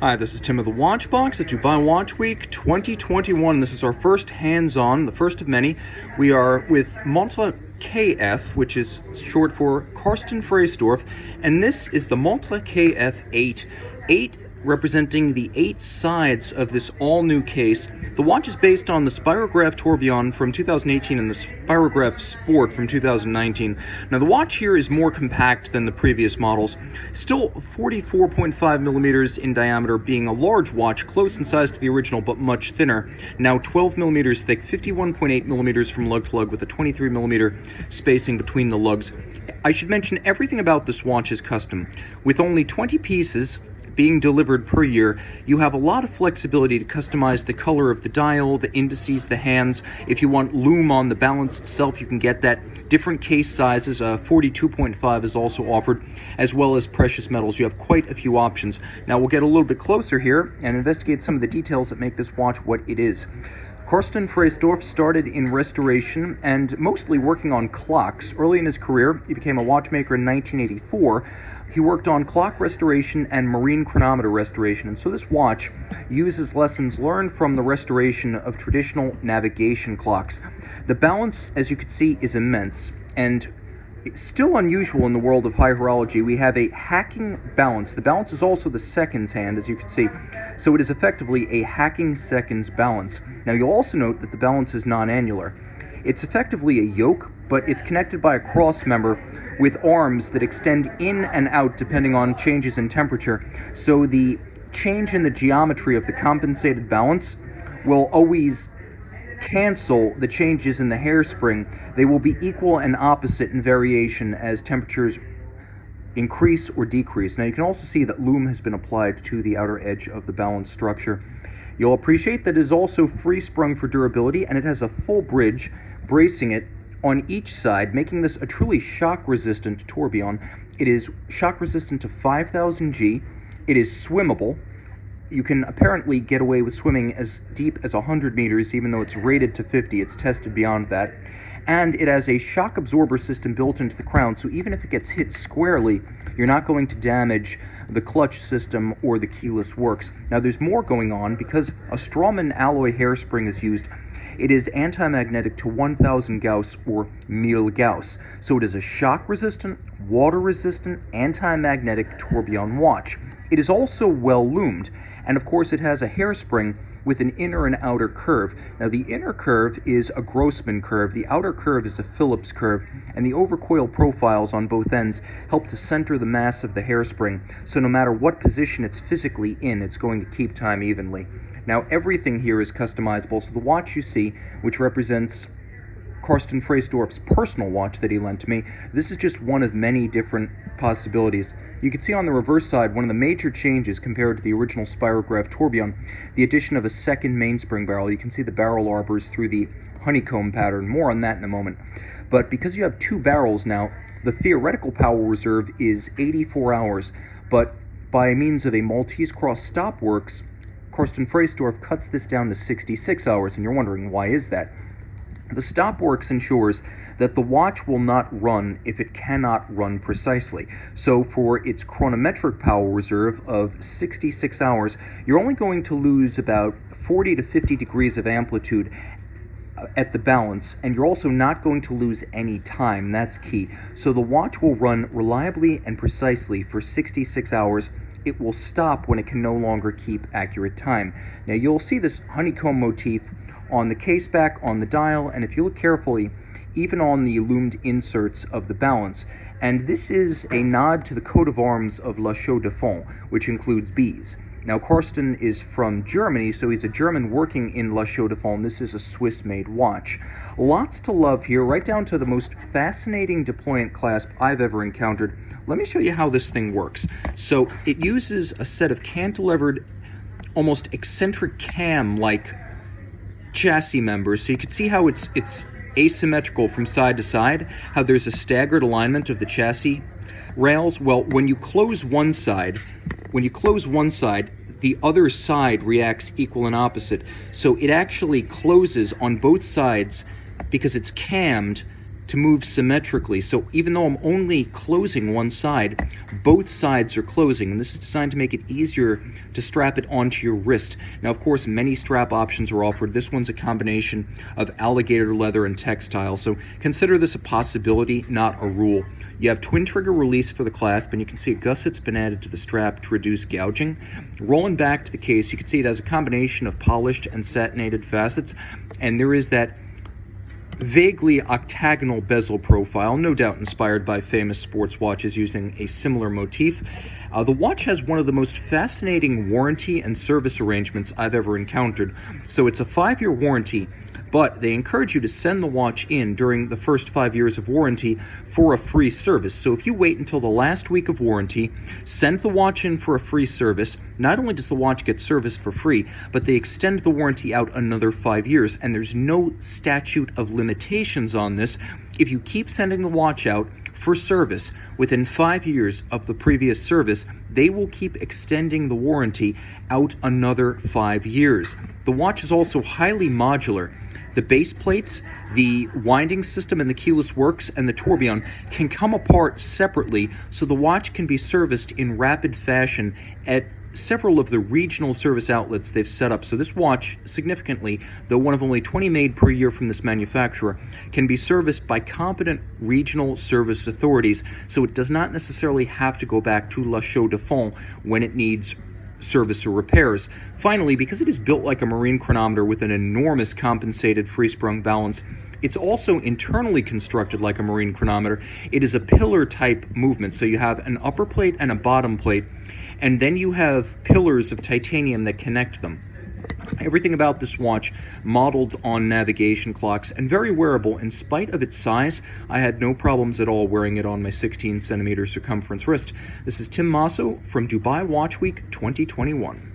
Hi, this is Tim of the Watchbox at Dubai Watch Week 2021. This is our first hands-on, the first of many. We are with Montres KF, which is short for Karsten Freysdorf, and this is the Montres KF Ei8ht, 8 representing the 8 sides of this all-new case. The watch is based on the Spirograph Tourbillon from 2018 and the Spirograph Sport from 2019. Now the watch here is more compact than the previous models, still 44.5 millimeters in diameter, being a large watch, close in size to the original but much thinner. Now 12 millimeters thick, 51.8 millimeters from lug to lug with a 23 millimeter spacing between the lugs. I should mention everything about this watch is custom. With only 20 pieces being delivered per year, you have a lot of flexibility to customize the color of the dial, the indices, the hands. If you want lume on the balance itself, you can get that. Different case sizes, 42.5 is also offered, as well as precious metals. You have quite a few options. Now we'll get a little bit closer here and investigate some of the details that make this watch what it is. Karsten Freysdorf started in restoration and mostly working on clocks. Early in his career, he became a watchmaker in 1984. He worked on clock restoration and marine chronometer restoration, and so this watch uses lessons learned from the restoration of traditional navigation clocks. The balance, as you can see, is immense, and it's still unusual in the world of high horology. We have a hacking balance. The balance is also the seconds hand, as you can see, so it is effectively a hacking seconds balance. Now you'll also note that the balance is non-annular. It's effectively a yoke, but it's connected by a cross member with arms that extend in and out depending on changes in temperature. So the change in the geometry of the compensated balance will always cancel the changes in the hairspring. They will be equal and opposite in variation as temperatures increase or decrease. Now you can also see that lume has been applied to the outer edge of the balance structure. You'll appreciate that it is also free sprung for durability, and it has a full bridge bracing it on each side, making this a truly shock-resistant tourbillon. It is shock-resistant to 5,000 G. It is swimmable. You can apparently get away with swimming as deep as 100 meters, even though it's rated to 50. It's tested beyond that. And it has a shock absorber system built into the crown, so even if it gets hit squarely, you're not going to damage the clutch system or the keyless works. Now there's more going on because a Strawman alloy hairspring is used. It is anti-magnetic to 1000 Gauss or 1000 Gauss. So it is a shock-resistant, water-resistant, anti-magnetic tourbillon watch. It is also well loomed, and of course it has a hairspring with an inner and outer curve. Now the inner curve is a Grossman curve, the outer curve is a Phillips curve, and the overcoil profiles on both ends help to center the mass of the hairspring, so no matter what position it's physically in, it's going to keep time evenly. Now everything here is customizable, so the watch you see, which represents Karsten Freysdorf's personal watch that he lent to me, this is just one of many different possibilities. You can see on the reverse side one of the major changes compared to the original Spirograph Tourbillon, the addition of a second mainspring barrel. You can see the barrel arbors through the honeycomb pattern. More on that in a moment. But because you have two barrels now, the theoretical power reserve is 84 hours, but by means of a Maltese cross stopworks, Karsten Freysdorf cuts this down to 66 hours, and you're wondering, why is that? The stopworks ensures that the watch will not run if it cannot run precisely. So for its chronometric power reserve of 66 hours, you're only going to lose about 40 to 50 degrees of amplitude at the balance, and you're also not going to lose any time. That's key. So the watch will run reliably and precisely for 66 hours. It will stop when it can no longer keep accurate time. Now you'll see this honeycomb motif on the case back, on the dial, and if you look carefully, even on the loomed inserts of the balance. And this is a nod to the coat of arms of La Chaux-de-Fonds, which includes bees. Now Karsten is from Germany, so he's a German working in La Chaux-de-Fonds. This is a Swiss-made watch. Lots to love here, right down to the most fascinating deployant clasp I've ever encountered. Let me show you how this thing works. So it uses a set of cantilevered, almost eccentric cam-like chassis members. So you can see how it's asymmetrical from side to side, how there's a staggered alignment of the chassis rails. Well, when you close one side, the other side reacts equal and opposite. So it actually closes on both sides because it's cammed to move symmetrically. So even though I'm only closing one side, both sides are closing, and this is designed to make it easier to strap it onto your wrist. Now, of course, many strap options are offered. This one's a combination of alligator leather and textile, so consider this a possibility, not a rule. You have twin trigger release for the clasp, and you can see a gusset's been added to the strap to reduce gouging. Rolling back to the case, you can see it has a combination of polished and satinated facets, and there is that vaguely octagonal bezel profile, no doubt inspired by famous sports watches using a similar motif. The watch has one of the most fascinating warranty and service arrangements I've ever encountered. So it's a 5-year warranty, but they encourage you to send the watch in during the first 5 years of warranty for a free service. So if you wait until the last week of warranty, send the watch in for a free service, not only does the watch get serviced for free, but they extend the warranty out another 5 years, and there's no statute of limitations on this. If you keep sending the watch out for service within 5 years of the previous service, they will keep extending the warranty out another 5 years. The watch is also highly modular. The base plates, the winding system, and the keyless works and the tourbillon can come apart separately, so the watch can be serviced in rapid fashion at several of the regional service outlets they've set up. So this watch, significantly, though one of only 20 made per year from this manufacturer, can be serviced by competent regional service authorities, so it does not necessarily have to go back to La Chaux de Fonds when it needs service or repairs. Finally, because it is built like a marine chronometer with an enormous compensated free-sprung balance, it's also internally constructed like a marine chronometer. It is a pillar type movement, so you have an upper plate and a bottom plate, and then you have pillars of titanium that connect them. Everything about this watch modeled on navigation clocks and very wearable. In spite of its size, I had no problems at all wearing it on my 16 centimeter circumference wrist. This is Tim Masso from Dubai Watch Week 2021.